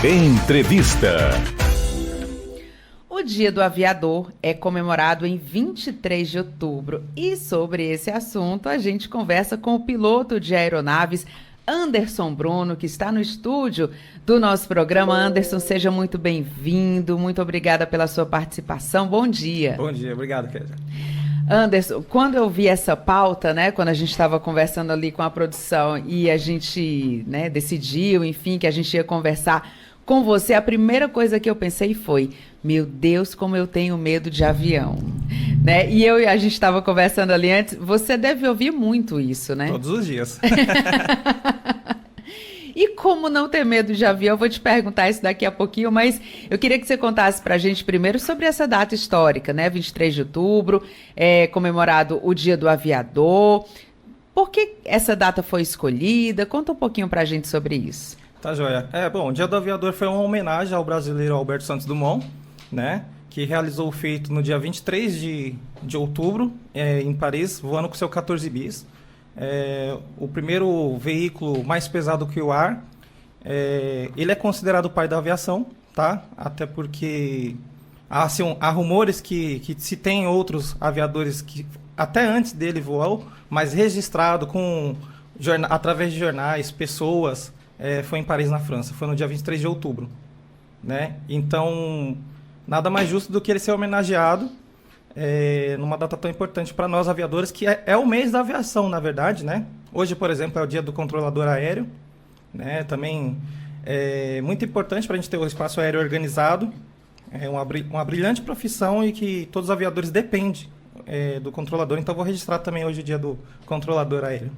Entrevista. O Dia do Aviador é comemorado em 23 de outubro e sobre esse assunto a gente conversa com o piloto de aeronaves Anderson Bruno, que está no estúdio do nosso programa. Anderson, seja muito bem-vindo, muito obrigada pela sua participação, bom dia. Bom dia, obrigado, Kézia. Anderson, quando eu vi essa pauta, quando a gente estava conversando ali com a produção e a gente, decidiu, enfim, que a gente ia conversar com você, a primeira coisa que eu pensei foi, meu Deus, como eu tenho medo de avião, E a gente estava conversando ali antes, você deve ouvir muito isso, né? Todos os dias. E como não ter medo de avião? Eu vou te perguntar isso daqui a pouquinho, mas eu queria que você contasse para a gente primeiro sobre essa data histórica, 23 de outubro, é comemorado o Dia do Aviador. Por que essa data foi escolhida? Conta um pouquinho para a gente sobre isso. Tá joia. O Dia do Aviador foi uma homenagem ao brasileiro Alberto Santos Dumont, que realizou o feito no dia 23 de outubro, em Paris, voando com seu 14 bis. O primeiro veículo mais pesado que o ar. Ele é considerado o pai da aviação, tá? Até porque há rumores que se tem outros aviadores que até antes dele voou, mas registrado através de jornais, pessoas, foi em Paris, na França. Foi no dia 23 de outubro. Então, nada mais justo do que ele ser homenageado numa data tão importante para nós aviadores, que é o mês da aviação, na verdade, Hoje, por exemplo, é o dia do controlador aéreo, Também é muito importante para a gente ter o espaço aéreo organizado. É uma brilhante profissão e que todos os aviadores dependem do controlador. Então, vou registrar também hoje o dia do controlador aéreo.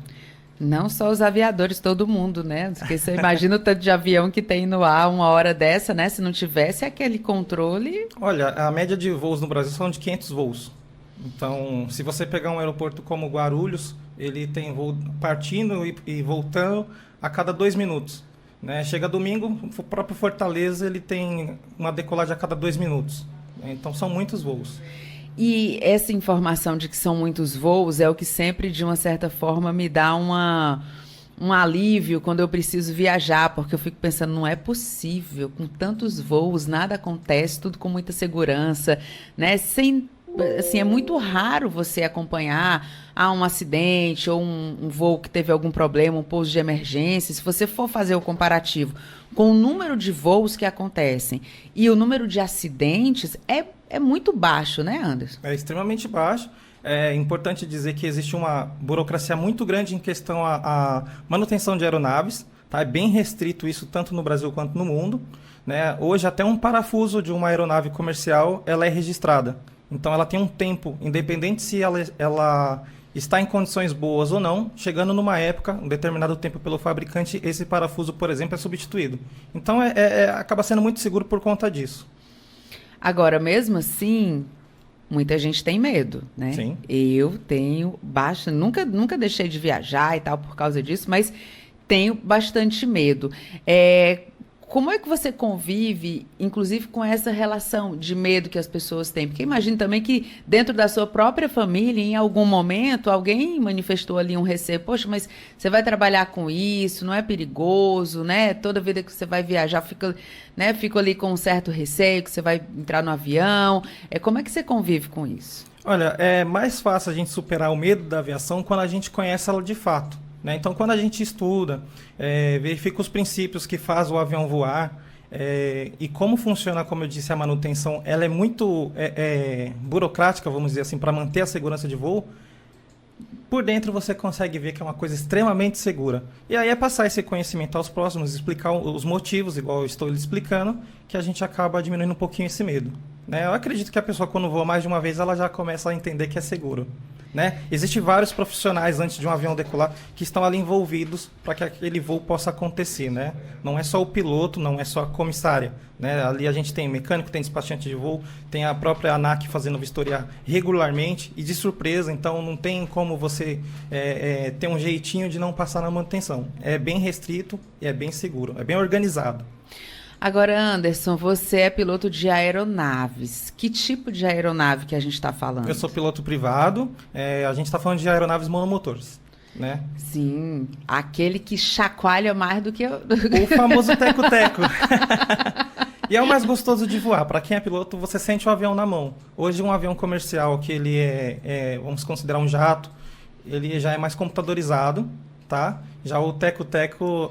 Não só os aviadores, todo mundo, Porque você imagina o tanto de avião que tem no ar uma hora dessa, Se não tivesse aquele controle... Olha, a média de voos no Brasil são de 500 voos. Então, se você pegar um aeroporto como Guarulhos, ele tem voo partindo e voltando a cada 2 minutos. Chega domingo, o próprio Fortaleza ele tem uma decolagem a cada 2 minutos. Então, são muitos voos. E essa informação de que são muitos voos é o que sempre, de uma certa forma, me dá um alívio quando eu preciso viajar, porque eu fico pensando, não é possível, com tantos voos, nada acontece, tudo com muita segurança, Assim, é muito raro você acompanhar um acidente ou um voo que teve algum problema, um pouso de emergência. Se você for fazer o comparativo com o número de voos que acontecem e o número de acidentes, é muito baixo, Anderson? É extremamente baixo. É importante dizer que existe uma burocracia muito grande em questão à manutenção de aeronaves. Tá? É bem restrito isso tanto no Brasil quanto no mundo. Hoje, até um parafuso de uma aeronave comercial ela é registrada. Então, ela tem um tempo, independente se ela está em condições boas ou não, chegando numa época, um determinado tempo pelo fabricante, esse parafuso, por exemplo, é substituído. Então, acaba sendo muito seguro por conta disso. Agora, mesmo assim, muita gente tem medo, Sim. Eu tenho nunca deixei de viajar e tal por causa disso, mas tenho bastante medo. Como é que você convive, inclusive, com essa relação de medo que as pessoas têm? Porque imagino também que dentro da sua própria família, em algum momento, alguém manifestou ali um receio. Poxa, mas você vai trabalhar com isso, não é perigoso, Toda vida que você vai viajar, fica ali com um certo receio, que você vai entrar no avião. Como é que você convive com isso? Olha, é mais fácil a gente superar o medo da aviação quando a gente conhece ela de fato. Então, quando a gente estuda, verifica os princípios que faz o avião voar e como funciona, como eu disse, a manutenção, ela é muito burocrática, vamos dizer assim, para manter a segurança de voo, por dentro você consegue ver que é uma coisa extremamente segura. E aí é passar esse conhecimento aos próximos, explicar os motivos, igual eu estou lhe explicando, que a gente acaba diminuindo um pouquinho esse medo. Eu acredito que a pessoa, quando voa mais de uma vez, ela já começa a entender que é seguro. Existem vários profissionais antes de um avião decolar que estão ali envolvidos para que aquele voo possa acontecer, Não é só o piloto, não é só a comissária, Ali a gente tem mecânico, tem despachante de voo, tem a própria ANAC fazendo vistoria regularmente e de surpresa, então não tem como você ter um jeitinho de não passar na manutenção. É bem restrito e é bem seguro, é bem organizado. Agora, Anderson, você é piloto de aeronaves. Que tipo de aeronave que a gente está falando? Eu sou piloto privado, a gente está falando de aeronaves monomotores. né? Sim, aquele que chacoalha mais do que eu. O famoso teco-teco. E é o mais gostoso de voar. Para quem é piloto, você sente o avião na mão. Hoje, um avião comercial, que ele vamos considerar um jato, ele já é mais computadorizado, tá? Já o teco-teco,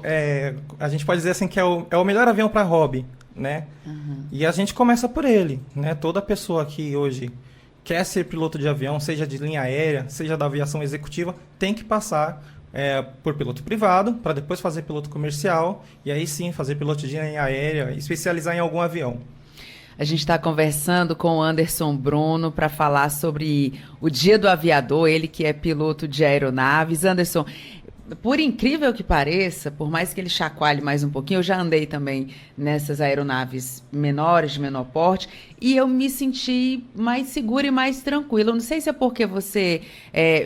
a gente pode dizer assim que é o melhor avião para hobby, né? Uhum. E a gente começa por ele, né? Toda pessoa que hoje quer ser piloto de avião, seja de linha aérea, seja da aviação executiva, tem que passar por piloto privado, para depois fazer piloto comercial, e aí sim fazer piloto de linha aérea, especializar em algum avião. A gente está conversando com o Anderson Bruno para falar sobre o Dia do Aviador, ele que é piloto de aeronaves. Anderson, por incrível que pareça, por mais que ele chacoalhe mais um pouquinho, eu já andei também nessas aeronaves menores, de menor porte, e eu me senti mais segura e mais tranquila. Eu não sei se é porque você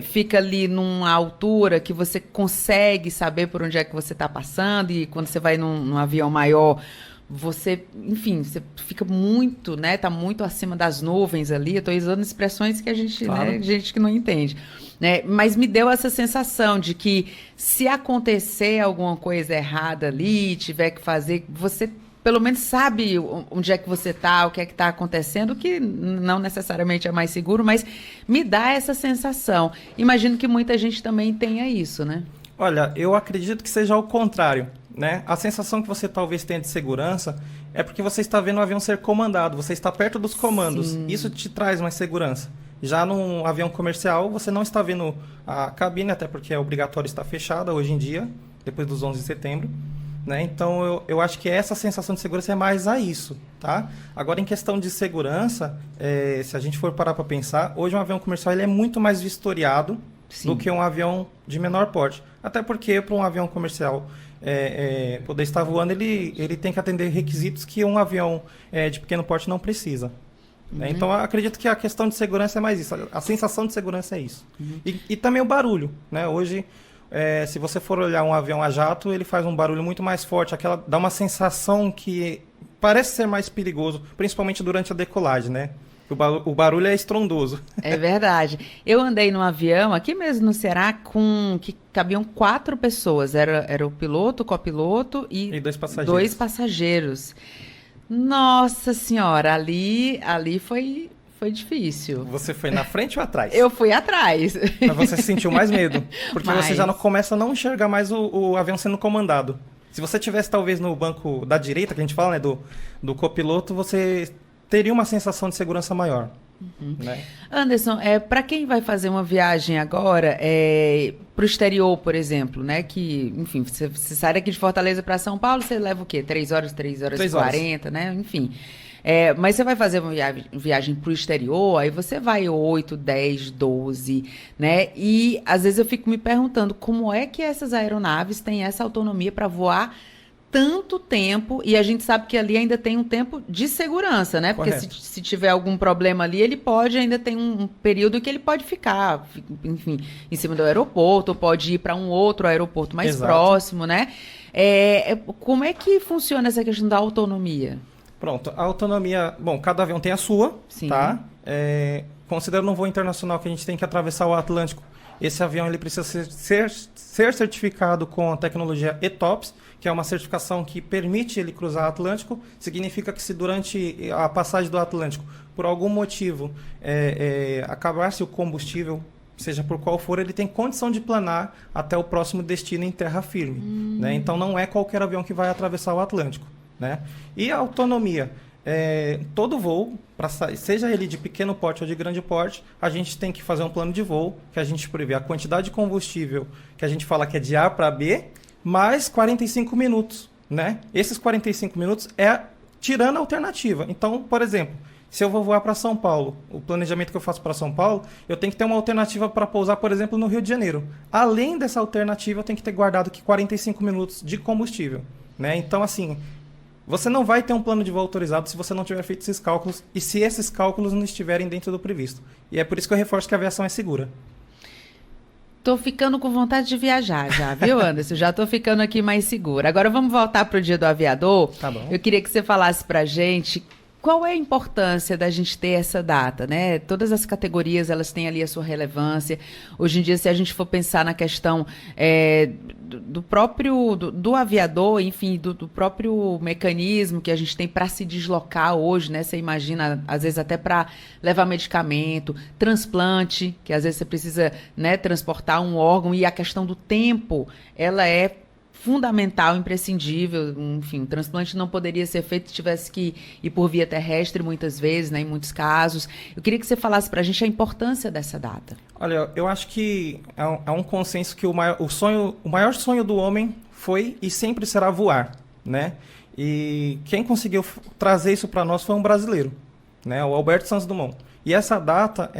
fica ali numa altura que você consegue saber por onde é que você está passando, e quando você vai num avião maior, você, enfim, você fica muito, né? Tá muito acima das nuvens ali. Eu tô usando expressões que a gente, claro, né, gente que não entende, né? Mas me deu essa sensação de que se acontecer alguma coisa errada ali, tiver que fazer, você pelo menos sabe onde é que você tá, o que é que tá acontecendo, que não necessariamente é mais seguro, mas me dá essa sensação. Imagino que muita gente também tenha isso, né? Olha, eu acredito que seja o contrário, né? A sensação que você talvez tenha de segurança é porque você está vendo o avião ser comandado, você está perto dos comandos. Sim. Isso te traz mais segurança. Já num avião comercial, você não está vendo a cabine, até porque é obrigatório estar fechada hoje em dia, depois dos 11 de setembro. Né? Então, eu acho que essa sensação de segurança é mais a isso, tá? Agora, em questão de segurança, se a gente for parar para pensar, hoje um avião comercial ele é muito mais vistoriado, sim, do que um avião de menor porte. Até porque, para um avião comercial poder estar voando, ele tem que atender requisitos que um avião de pequeno porte não precisa. Uhum. Né? Então, eu acredito que a questão de segurança é mais isso. A sensação de segurança é isso. Uhum. E também o barulho, né? Hoje, se você for olhar um avião a jato, ele faz um barulho muito mais forte. Dá uma sensação que parece ser mais perigoso, principalmente durante a decolagem, né? O barulho é estrondoso. É verdade. Eu andei num avião, aqui mesmo no Ceará, que cabiam 4 pessoas. Era o piloto, o copiloto e 2 passageiros. 2 passageiros. Nossa Senhora, ali foi difícil. Você foi na frente ou atrás? Eu fui atrás. Mas você sentiu mais medo, porque você já não começa a não enxergar mais o avião sendo comandado. Se você tivesse talvez no banco da direita, que a gente fala, né, do copiloto, você teria uma sensação de segurança maior. Uhum. Né? Anderson, para quem vai fazer uma viagem agora para o exterior, por exemplo, né? Que, enfim, você sai daqui de Fortaleza para São Paulo, você leva o quê? 3 horas e 40, né? Enfim. Mas você vai fazer uma viagem para o exterior, aí você vai 8, 10, 12, né? E às vezes eu fico me perguntando como é que essas aeronaves têm essa autonomia para voar tanto tempo, e a gente sabe que ali ainda tem um tempo de segurança, né? Porque se tiver algum problema ali, ele ainda tem um período que ele pode ficar, enfim, em cima do aeroporto, ou pode ir para um outro aeroporto mais próximo, né? Como é que funciona essa questão da autonomia? Pronto, a autonomia... Bom, cada avião tem a sua, sim, tá? Considerando um voo internacional que a gente tem que atravessar o Atlântico, esse avião ele precisa ser certificado com a tecnologia ETOPS, que é uma certificação que permite ele cruzar o Atlântico. Significa que se durante a passagem do Atlântico, por algum motivo, acabar-se o combustível, seja por qual for, ele tem condição de planar até o próximo destino em terra firme. Né? Então, não é qualquer avião que vai atravessar o Atlântico. Né? E a autonomia? Todo voo, seja ele de pequeno porte ou de grande porte, a gente tem que fazer um plano de voo, que a gente prevê a quantidade de combustível, que a gente fala que é de A para B, mais 45 minutos. Né? Esses 45 minutos tirando a alternativa. Então, por exemplo, se eu vou voar para São Paulo, o planejamento que eu faço para São Paulo, eu tenho que ter uma alternativa para pousar, por exemplo, no Rio de Janeiro. Além dessa alternativa, eu tenho que ter guardado aqui 45 minutos de combustível. Né? Então, assim... Você não vai ter um plano de voo autorizado se você não tiver feito esses cálculos e se esses cálculos não estiverem dentro do previsto. E é por isso que eu reforço que a aviação é segura. Tô ficando com vontade de viajar já, viu, Anderson? Já tô ficando aqui mais segura. Agora vamos voltar para o Dia do Aviador. Tá bom. Eu queria que você falasse pra gente qual é a importância da gente ter essa data, né? Todas as categorias, elas têm ali a sua relevância. Hoje em dia, se a gente for pensar na questão do próprio, do aviador, enfim, do próprio mecanismo que a gente tem para se deslocar hoje, né? Você imagina, às vezes até para levar medicamento, transplante, que às vezes você precisa, né, transportar um órgão, e a questão do tempo, ela é fundamental, imprescindível. Enfim, o transplante não poderia ser feito se tivesse que ir por via terrestre muitas vezes, né, em muitos casos. Eu queria que você falasse para a gente a importância dessa data. Olha, eu acho que é um consenso que o maior sonho do homem foi e sempre será voar, né? E quem conseguiu trazer isso para nós foi um brasileiro, né? O Alberto Santos Dumont. E essa data,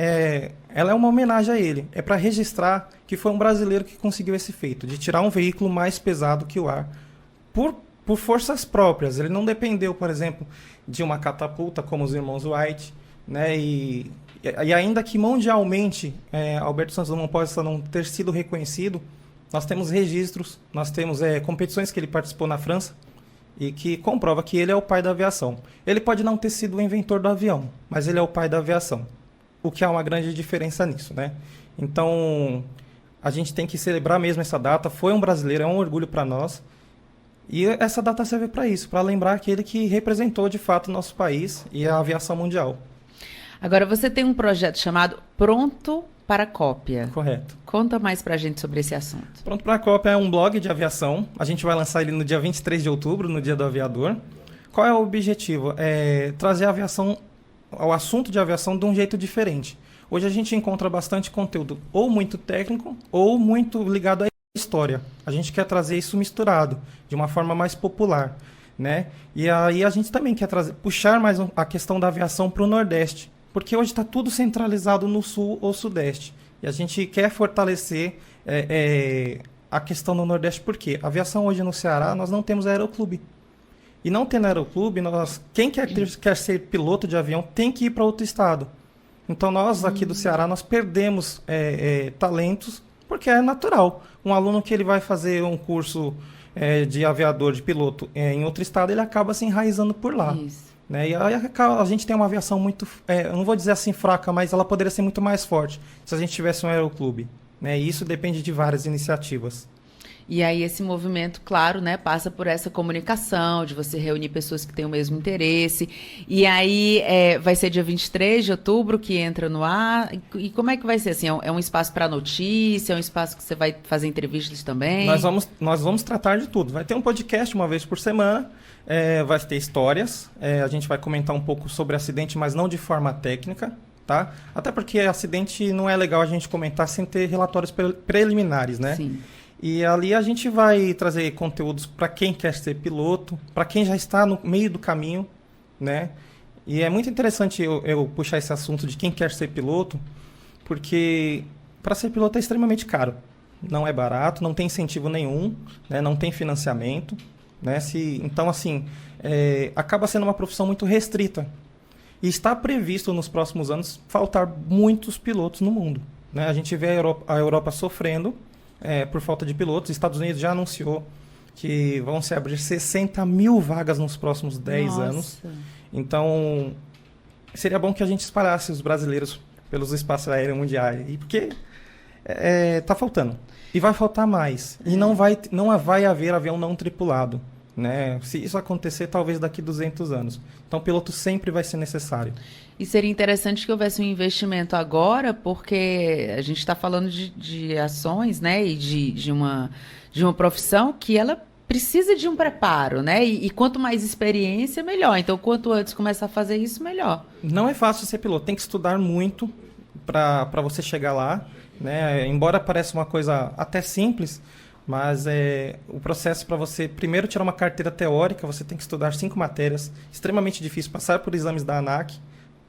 ela é uma homenagem a ele. É para registrar que foi um brasileiro que conseguiu esse feito, de tirar um veículo mais pesado que o ar, por forças próprias. Ele não dependeu, por exemplo, de uma catapulta, como os irmãos Wright, né? E ainda que mundialmente Alberto Santos Dumont possa não ter sido reconhecido, nós temos registros, nós temos competições que ele participou na França, e que comprova que ele é o pai da aviação. Ele pode não ter sido o inventor do avião, mas ele é o pai da aviação, o que há uma grande diferença nisso, né? Então, a gente tem que celebrar mesmo essa data. Foi um brasileiro, é um orgulho para nós. E essa data serve para isso, para lembrar aquele que representou de fato o nosso país e a aviação mundial. Agora, você tem um projeto chamado Pronto para Cópia. Correto. Conta mais pra gente sobre esse assunto. Pronto para Cópia é um blog de aviação. A gente vai lançar ele no dia 23 de outubro, no Dia do Aviador. Qual é o objetivo? É trazer a aviação, o assunto de aviação de um jeito diferente. Hoje a gente encontra bastante conteúdo ou muito técnico ou muito ligado à história. A gente quer trazer isso misturado, de uma forma mais popular, né? E aí a gente também quer puxar mais a questão da aviação para o Nordeste, porque hoje está tudo centralizado no Sul ou Sudeste. E a gente quer fortalecer a questão no Nordeste, porque a aviação hoje no Ceará, nós não temos aeroclube. E não tendo aeroclube, quem quer ser piloto de avião tem que ir para outro estado. Então nós aqui do Ceará, nós perdemos talentos, porque é natural. Um aluno que ele vai fazer um curso de aviador, de piloto em outro estado, ele acaba se enraizando por lá. Isso. Né? E aí a gente tem uma aviação muito, eu não vou dizer assim fraca, mas ela poderia ser muito mais forte se a gente tivesse um aeroclube. Né? E isso depende de várias iniciativas. E aí esse movimento, claro, né, passa por essa comunicação, de você reunir pessoas que têm o mesmo interesse. E aí vai ser dia 23 de outubro que entra no ar. E como é que vai ser? Assim, é um espaço para notícia? É um espaço que você vai fazer entrevistas também? Nós vamos tratar de tudo. Vai ter um podcast uma vez por semana. Vai ter histórias. A gente vai comentar um pouco sobre acidente, mas não de forma técnica. Tá? Até porque acidente não é legal a gente comentar sem ter relatórios preliminares, né? Sim. E ali a gente vai trazer conteúdos para quem quer ser piloto, para quem já está no meio do caminho, né? E é muito interessante eu puxar esse assunto de quem quer ser piloto, porque para ser piloto é extremamente caro. Não é barato, não tem incentivo nenhum, né? Não tem financiamento, né? Então, assim, acaba sendo uma profissão muito restrita. E está previsto nos próximos anos faltar muitos pilotos no mundo, né? A gente vê a Europa sofrendo por falta de pilotos. Os Estados Unidos já anunciou que vão se abrir 60 mil vagas nos próximos 10 anos. Então, seria bom que a gente espalhasse os brasileiros pelos espaços aéreos mundiais. Porque está faltando. E vai faltar mais. E não vai haver avião não tripulado. Né? Se isso acontecer, talvez daqui 200 anos. Então, o piloto sempre vai ser necessário. E seria interessante que houvesse um investimento agora, porque a gente está falando de ações, né? E de uma profissão que ela precisa de um preparo, né? E quanto mais experiência, melhor. Então, quanto antes começar a fazer isso, melhor. Não é fácil ser piloto. Tem que estudar muito para você chegar lá, né? Embora pareça uma coisa até simples, mas o processo para você primeiro tirar uma carteira teórica, você tem que estudar 5 matérias, extremamente difícil, passar por exames da ANAC,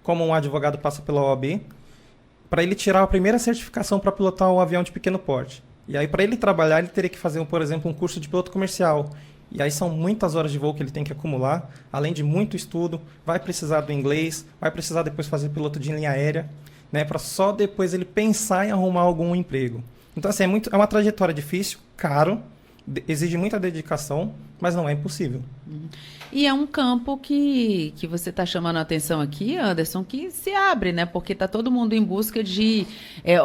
como um advogado passa pela OAB, para ele tirar a primeira certificação para pilotar um avião de pequeno porte. E aí, para ele trabalhar, ele teria que fazer, por exemplo, um curso de piloto comercial. E aí são muitas horas de voo que ele tem que acumular, além de muito estudo, vai precisar do inglês, vai precisar depois fazer piloto de linha aérea, né, para só depois ele pensar em arrumar algum emprego. Então, assim, é uma trajetória difícil, caro, exige muita dedicação, mas não é impossível. E é um campo que você está chamando a atenção aqui, Anderson, que se abre, né? Porque está todo mundo em busca de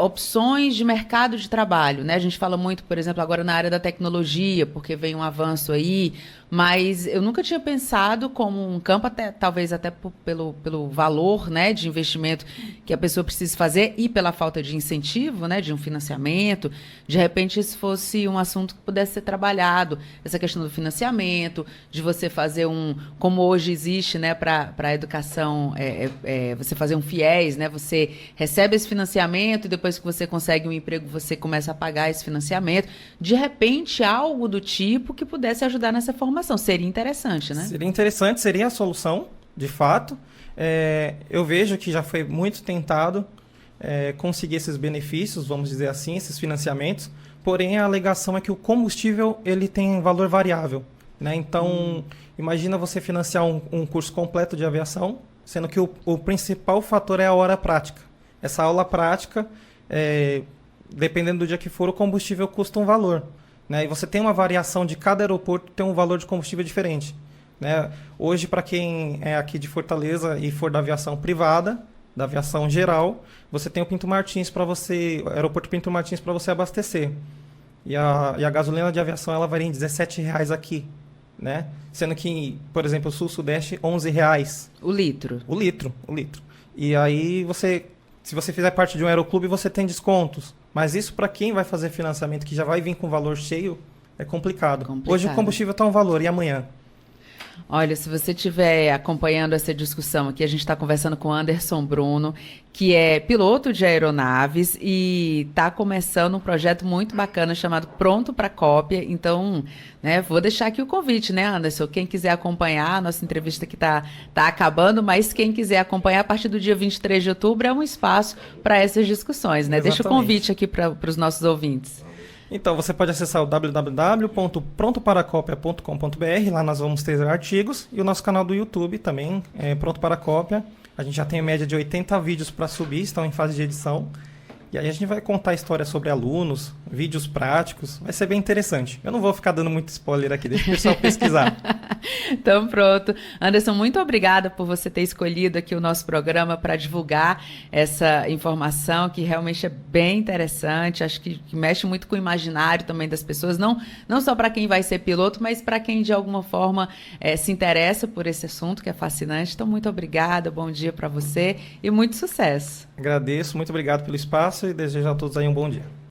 opções de mercado de trabalho, né? A gente fala muito, por exemplo, agora na área da tecnologia, porque vem um avanço aí, mas eu nunca tinha pensado como um campo, talvez até pelo valor, né, de investimento que a pessoa precisa fazer e pela falta de incentivo, né, de um financiamento. De repente, isso fosse um assunto que pudesse ser trabalhado, essa questão do financiamento, de você fazer como hoje existe, né, para a educação, você fazer um FIES, né, você recebe esse financiamento e depois que você consegue um emprego, você começa a pagar esse financiamento. De repente, algo do tipo que pudesse ajudar nessa formação. Seria interessante, né? Seria interessante, seria a solução, de fato. Eu vejo que já foi muito tentado conseguir esses benefícios, vamos dizer assim, esses financiamentos, porém a alegação é que o combustível ele tem valor variável, né? Então, imagina você financiar um curso completo de aviação, sendo que o principal fator é a hora prática. Essa aula prática, dependendo do dia que for, o combustível custa um valor, né? E você tem uma variação de cada aeroporto, tem um valor de combustível diferente, né? Hoje, para quem é aqui de Fortaleza e for da aviação privada, da aviação geral, você tem o Pinto Martins para você, o aeroporto Pinto Martins para você abastecer. E a gasolina de aviação ela varia em R$17 aqui, né? Sendo que, por exemplo, o Sul-Sudeste, R$11. O litro. O litro. E aí se você fizer parte de um aeroclube, você tem descontos. Mas isso para quem vai fazer financiamento, que já vai vir com valor cheio, é complicado. Hoje o combustível está um valor, e amanhã? Olha, se você estiver acompanhando essa discussão aqui, a gente está conversando com o Anderson Bruno, que é piloto de aeronaves e está começando um projeto muito bacana chamado Pronto para Cópia. Então, né, vou deixar aqui o convite, né, Anderson? Quem quiser acompanhar, a nossa entrevista que tá acabando, mas quem quiser acompanhar a partir do dia 23 de outubro é um espaço para essas discussões, né? Exatamente. Deixa o convite aqui para os nossos ouvintes. Então, você pode acessar o www.prontoparacopia.com.br, lá nós vamos ter artigos, e o nosso canal do YouTube também, Pronto para Cópia. A gente já tem a média de 80 vídeos para subir, estão em fase de edição. E aí a gente vai contar histórias sobre alunos, vídeos práticos, vai ser bem interessante. Eu não vou ficar dando muito spoiler aqui, deixa o pessoal pesquisar. Então pronto. Anderson, muito obrigada por você ter escolhido aqui o nosso programa para divulgar essa informação que realmente é bem interessante, acho que mexe muito com o imaginário também das pessoas, não só para quem vai ser piloto, mas para quem de alguma forma se interessa por esse assunto que é fascinante. Então muito obrigada, bom dia para você e muito sucesso. Agradeço, muito obrigado pelo espaço e desejo a todos aí um bom dia.